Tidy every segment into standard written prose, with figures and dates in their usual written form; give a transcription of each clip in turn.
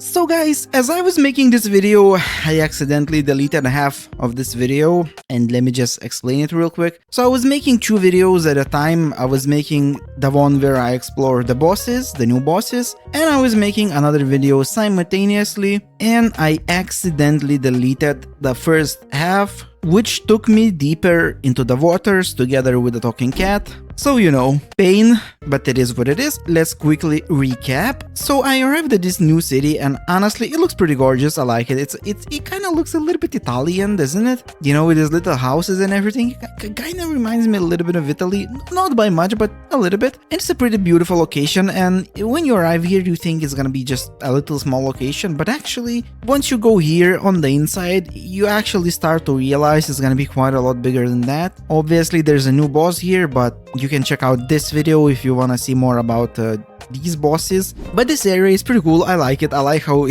So guys, as I was making this video, I accidentally deleted half of this video, and let me just explain it real quick. So I was making two videos at a time. I was making the one where I explore the bosses, the new bosses, and I was making another video simultaneously, and I accidentally deleted the first half, which took me deeper into the waters together with the talking cat. So, you know, pain, but it is what it is. Let's quickly recap. So I arrived at this new city, and honestly, it looks pretty gorgeous. I like it. It kind of looks a little bit Italian, doesn't it? You know, with these little houses and everything. It kind of reminds me a little bit of Italy. Not by much, but a little bit. And it's a pretty beautiful location, and when you arrive here, you think it's gonna be just a little small location, but actually, once you go here on the inside, you actually start to realize it's gonna be quite a lot bigger than that. Obviously, there's a new boss here, but you can check out this video if you want to see more about these bosses. But this area is pretty cool. I like it. I like how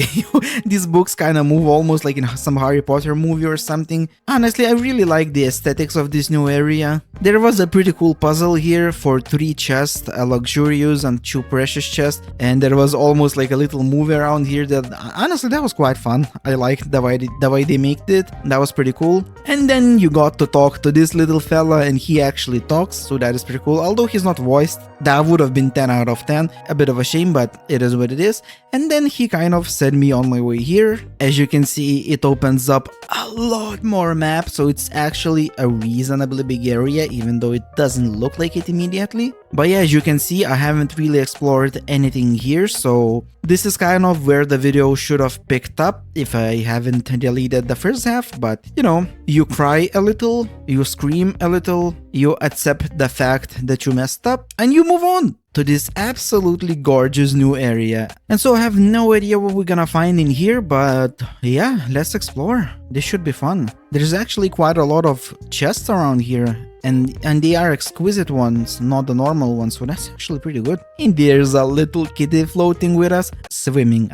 these books kind of move almost like in some Harry Potter movie or something. Honestly, I really like the aesthetics of this new area. There was a pretty cool puzzle here for 3 chests, a luxurious and 2 precious chests, and there was almost like a little movie around here that honestly that was quite fun. I liked the way they made it. That was pretty cool. And then you got to talk to this little fella, and he actually talks, so that is pretty cool. Although he's not voiced, that would have been 10 out of 10. A bit of a shame, but it is what it is. And then he kind of sent me on my way here. As you can see, it opens up a lot more map, so it's actually a reasonably big area, even though it doesn't look like it immediately. But yeah, as you can see, I haven't really explored anything here, so this is kind of where the video should have picked up if I haven't deleted the first half. But you know, you cry a little, you scream a little, you accept the fact that you messed up, and you move on to this absolutely gorgeous new area. And so I have no idea what we're gonna find in here, but yeah, let's explore. This should be fun. There's actually quite a lot of chests around here, and they are exquisite ones, not the normal ones, so that's actually pretty good. And there's a little kitty floating with us. Swimming.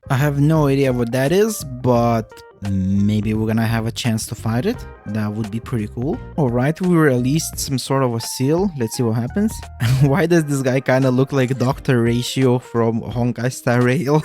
I have no idea what that is, but maybe we're gonna have a chance to fight it. That would be pretty cool. Alright, we released some sort of a seal. Let's see what happens. Why does this guy kind of look like Dr. Ratio from Honkai Star Rail?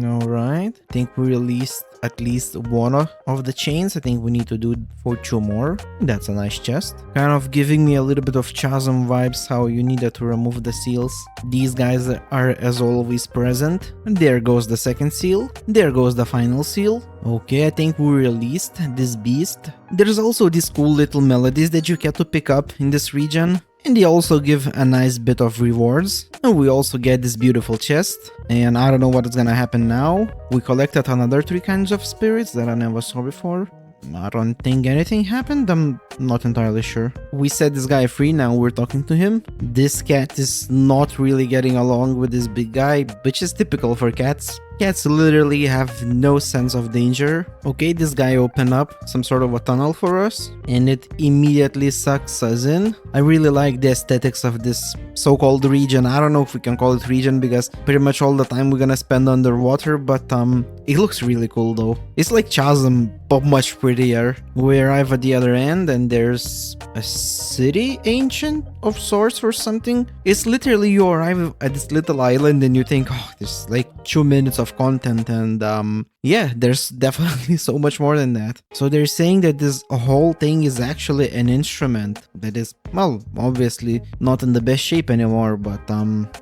Alright, I think we released at least one of the chains. I think we need to do for 2 more. That's a nice chest. Kind of giving me a little bit of Chasm vibes, how you needed to remove the seals. These guys are as always present. And there goes the second seal. There goes the final seal. Okay, I think we released this beast. There's also these cool little melodies that you get to pick up in this region. And they also give a nice bit of rewards. And we also get this beautiful chest. And I don't know what is gonna happen now. We collected another 3 kinds of spirits that I never saw before. I don't think anything happened. I'm not entirely sure. We set this guy free, now we're talking to him. This cat is not really getting along with this big guy, which is typical for cats. Cats literally have no sense of danger. Okay, this guy opened up some sort of a tunnel for us, and it immediately sucks us in. I really like the aesthetics of this so-called region. I don't know if we can call it region, because pretty much all the time we're gonna spend underwater, but it looks really cool though. It's like Chasm, but much prettier. We arrive at the other end, and there's a city ancient of sorts or something. It's literally you arrive at this little island and you think, oh, there's like 2 minutes of content, and yeah, there's definitely so much more than that. So they're saying that this whole thing is actually an instrument that is, well, obviously not in the best shape anymore, but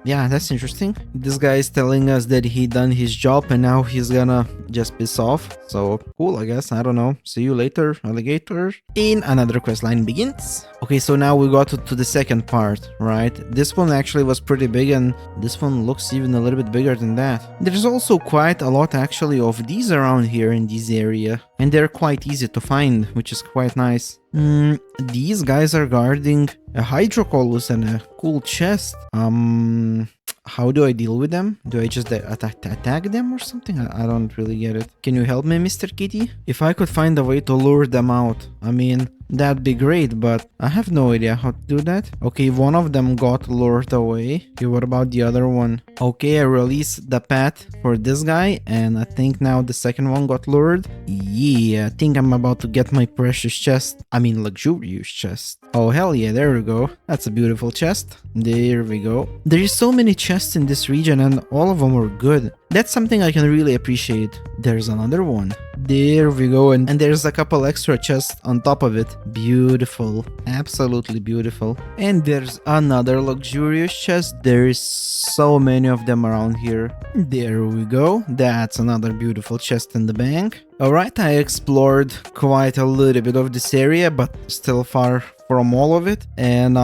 yeah, that's interesting. This guy is telling us that he done his job and now he's gonna just piss off. So cool, I guess. I don't know. See you later, alligator. And another quest line begins. Okay, so now we got to the second part, right? This one actually was pretty big, and this one looks even a little bit bigger than that. There's also quite a lot actually of these around here in this area, and they're quite easy to find, which is quite nice. These guys are guarding a hydrocolus and a cool chest. How do I deal with them? Do I just attack them or something? I don't really get it. Can you help me, Mr. Kitty? If I could find a way to lure them out, I mean, that'd be great, but I have no idea how to do that. Okay, one of them got lured away. Okay, what about the other one? Okay, I released the path for this guy, and I think now the second one got lured. Yeah, I think I'm about to get my precious chest. I mean, luxurious chest. Oh, hell yeah, there we go. That's a beautiful chest. There we go. There is so many chests in this region, and all of them are good. That's something I can really appreciate. There's another one. There we go, and there's a couple extra chests on top of it. Beautiful, absolutely beautiful. And there's another luxurious chest. There's so many of them around here. There we go, that's another beautiful chest in the bank. Alright, I explored quite a little bit of this area, but still far from all of it, and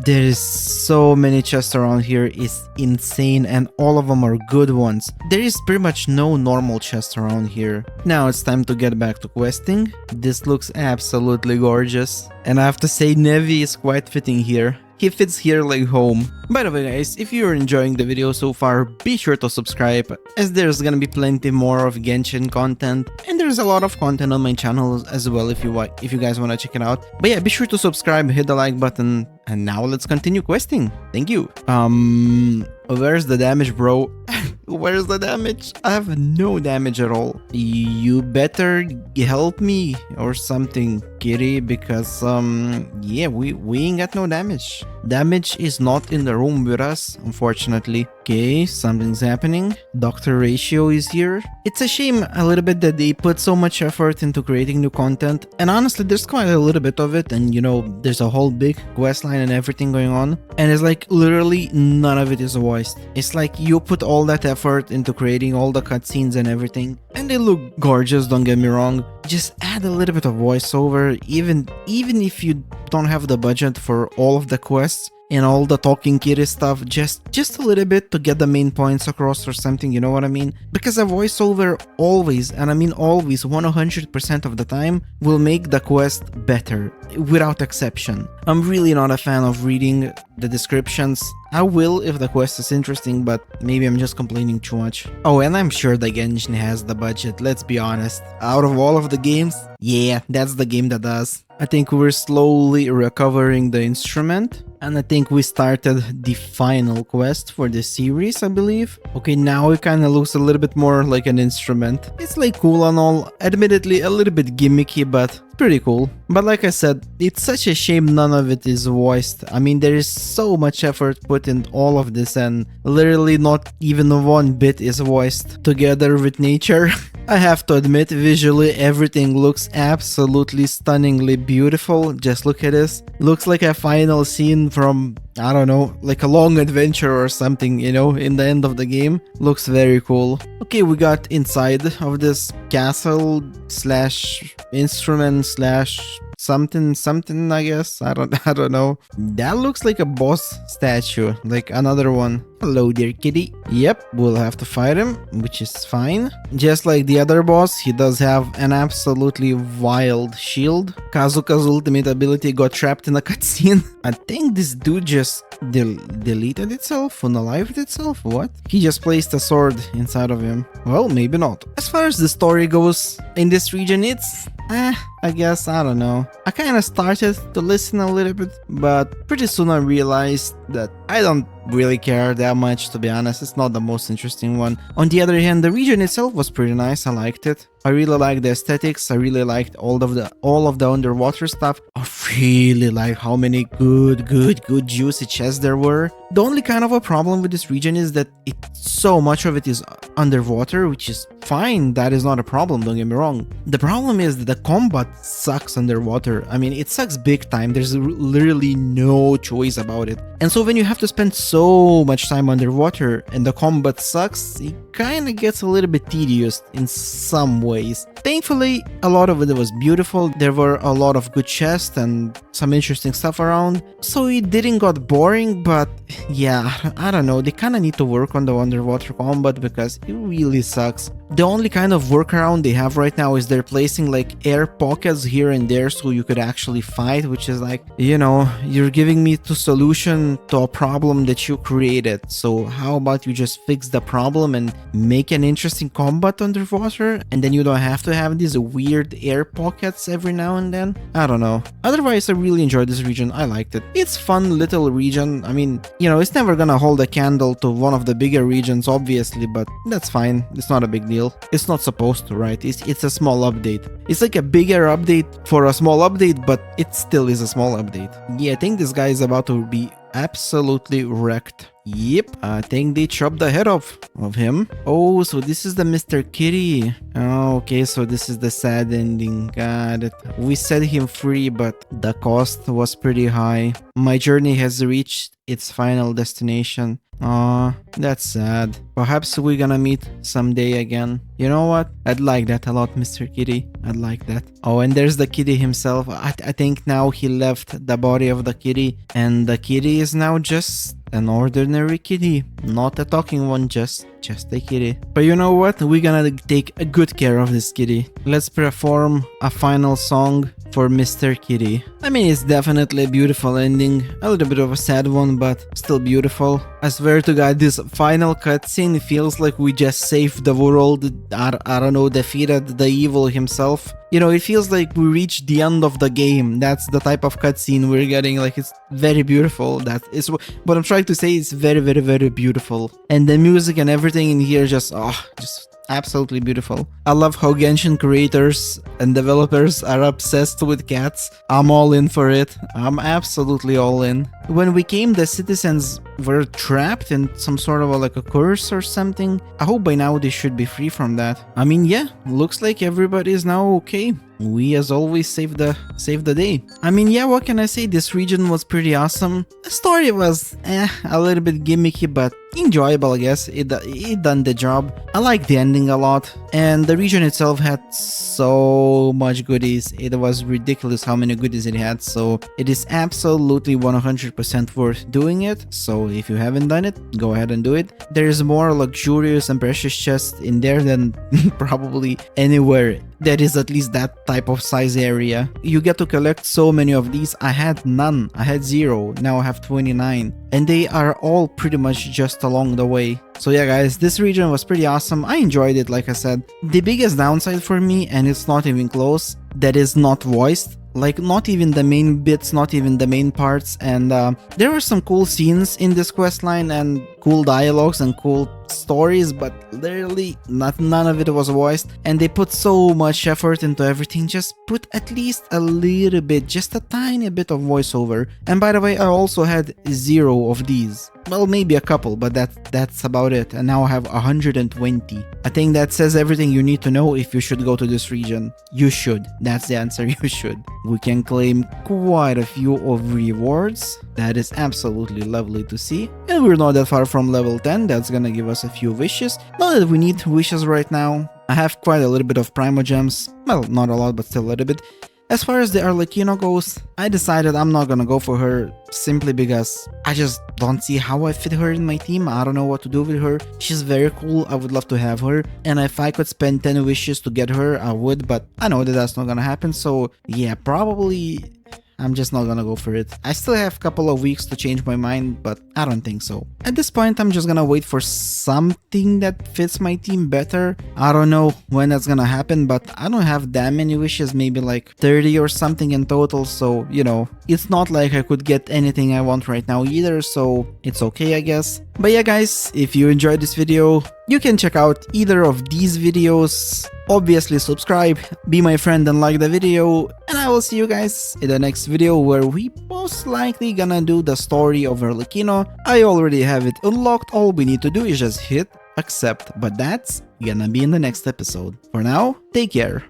there's so many chests around here. It's insane, and all of them are good ones. There is pretty much no normal chests around here. Now it's time to get back to questing. This looks absolutely gorgeous, and I have to say Nevi is quite fitting here. He fits here like home. By the way guys, if you're enjoying the video so far, be sure to subscribe, as there's gonna be plenty more of Genshin content, and there's a lot of content on my channel as well if you guys wanna check it out. But yeah, be sure to subscribe, hit the like button, and now let's continue questing. Thank you. Where's the damage, bro? Where's the damage? I have no damage at all. You better help me or something, kitty, because yeah, we ain't got no damage. Damage is not in the room with us, unfortunately. Okay, something's happening. Dr. Ratio is here. It's a shame a little bit that they put so much effort into creating new content, and honestly there's quite a little bit of it, and you know, there's a whole big quest line and everything going on, and it's like literally none of it is voiced. It's like you put all that effort into creating all the cutscenes and everything, and they look gorgeous, don't get me wrong. Just add a little bit of voiceover, even if you don't have the budget for all of the quests and all the talking kitty stuff, just a little bit to get the main points across or something, you know what I mean? Because a voiceover always, and I mean always, 100% of the time, will make the quest better, without exception. I'm really not a fan of reading the descriptions. I will if the quest is interesting, but maybe I'm just complaining too much. Oh, and I'm sure the Genshin has the budget, let's be honest. Out of all of the games, yeah, that's the game that does. I think we're slowly recovering the instrument, and I think we started the final quest for this series, I believe. Okay, now it kind of looks a little bit more like an instrument. It's like cool and all, admittedly a little bit gimmicky, but pretty cool. But like I said, it's such a shame none of it is voiced. I mean, there is so much effort put in all of this, and literally not even one bit is voiced. Together with nature, I have to admit, visually everything looks absolutely stunningly beautiful. Just look at this. Looks like a final scene from, I don't know, like a long adventure or something, you know, in the end of the game. Looks very cool. Okay, we got inside of this castle slash instrument slash something, I guess. I don't know. That looks like a boss statue, like another one. Hello there, kitty. Yep, we'll have to fight him, which is fine. Just like the other boss, he does have an absolutely wild shield. Kazuka's ultimate ability got trapped in a cutscene. I think this dude just deleted itself, unalived itself, what? He just placed a sword inside of him. Well, maybe not. As far as the story goes, in this region, it's I guess, I don't know. I kinda started to listen a little bit, but pretty soon I realized that I don't really care that much, to be honest. It's not the most interesting one. On the other hand, the region itself was pretty nice. I liked it. I really liked the aesthetics. I really liked all of the underwater stuff. I really like how many good juicy chests there were. The only kind of a problem with this region is that so much of it is underwater, which is fine. That is not a problem, don't get me wrong. The problem is that the combat sucks underwater. I mean, it sucks big time. There's literally no choice about it. And so when you have to spend so much time underwater and the combat sucks, it kinda gets a little bit tedious in some ways. Thankfully, a lot of it was beautiful. There were a lot of good chests and some interesting stuff around, so it didn't got boring, but yeah, I don't know, they kinda need to work on the underwater combat because it really sucks. The only kind of workaround they have right now is they're placing like air pockets here and there so you could actually fight, which is like, you know, you're giving me the solution to a problem that you created, so how about you just fix the problem and make an interesting combat underwater, and then you don't have to have these weird air pockets every now and then. I don't know. Otherwise, I really enjoyed this region. I liked it. It's fun little region. I mean, you know, it's never gonna hold a candle to one of the bigger regions, obviously, but that's fine. It's not a big deal. It's not supposed to, right? It's a small update. It's like a bigger update for a small update, but it still is a small update. Yeah, I think this guy is about to be absolutely wrecked. Yep, I think they chopped the head off of him. Oh, so this is the Mr. Kitty. Oh, okay, so this is the sad ending. Got it. We set him free, but the cost was pretty high. My journey has reached its final destination. Aw, that's sad. Perhaps we're gonna meet someday again. You know what? I'd like that a lot, Mr. Kitty. I'd like that. Oh, and there's the kitty himself. I think now he left the body of the kitty, and the kitty is now just an ordinary kitty, not a talking one, just a kitty. But you know what? We're gonna take a good care of this kitty. Let's perform a final song for Mr. Kitty. I mean, it's definitely a beautiful ending, a little bit of a sad one, but still beautiful. I swear to God, this final cutscene feels like we just saved the world, I don't know, defeated the evil himself. You know, it feels like we reached the end of the game. That's the type of cutscene we're getting. Like, it's very beautiful. That is what I'm trying to say. It's very, very, very beautiful. And the music and everything in here just absolutely beautiful. I love how Genshin creators and developers are obsessed with cats. I'm all in for it. I'm absolutely all in. When we came, the citizens were trapped in some sort of like a curse or something. I hope by now they should be free from that. I mean, yeah, looks like everybody is now okay. We, as always, saved the day. I mean, yeah, what can I say? This region was pretty awesome. The story was, a little bit gimmicky, but enjoyable, I guess. It done the job. I like the ending a lot. And the region itself had so much goodies. It was ridiculous how many goodies it had. So it is absolutely 100% worth doing it. So if you haven't done it, go ahead and do it. There is more luxurious and precious chests in there than probably anywhere that is at least that type of size area. You get to collect so many of these. I had none. I had 0. Now I have 29. And they are all pretty much just along the way. So yeah, guys, this region was pretty awesome. I enjoyed it, like I said. The biggest downside for me, and it's not even close, that is not voiced. Like, not even the main bits, not even the main parts. And there were some cool scenes in this questline and cool dialogues and cool stories, but literally none of it was voiced. And they put so much effort into everything. Just put at least a little bit, just a tiny bit of voiceover. And by the way, I also had 0 of these. Well, maybe a couple, but that's about it. And now I have 120. I think that says everything you need to know if you should go to this region. You should. That's the answer. You should. We can claim quite a few of rewards. That is absolutely lovely to see. And we're not that far from level 10. That's gonna give us a few wishes. Not that we need wishes right now. I have quite a little bit of Primo Gems. Well, not a lot, but still a little bit. As far as the Arlecchino goes, I decided I'm not gonna go for her simply because I just don't see how I fit her in my team. I don't know what to do with her. She's very cool. I would love to have her. And if I could spend 10 wishes to get her, I would, but I know that that's not gonna happen. So yeah, probably I'm just not gonna go for it. I still have a couple of weeks to change my mind, but I don't think so. At this point, I'm just gonna wait for something that fits my team better. I don't know when that's gonna happen, but I don't have that many wishes, maybe like 30 or something in total, so, you know, it's not like I could get anything I want right now either, so it's okay, I guess. But yeah, guys, if you enjoyed this video, you can check out either of these videos. Obviously subscribe, be my friend and like the video, and I will see you guys in the next video where we most likely gonna do the story of Arlecchino. I already have it unlocked, all we need to do is just hit accept, but that's gonna be in the next episode. For now, take care.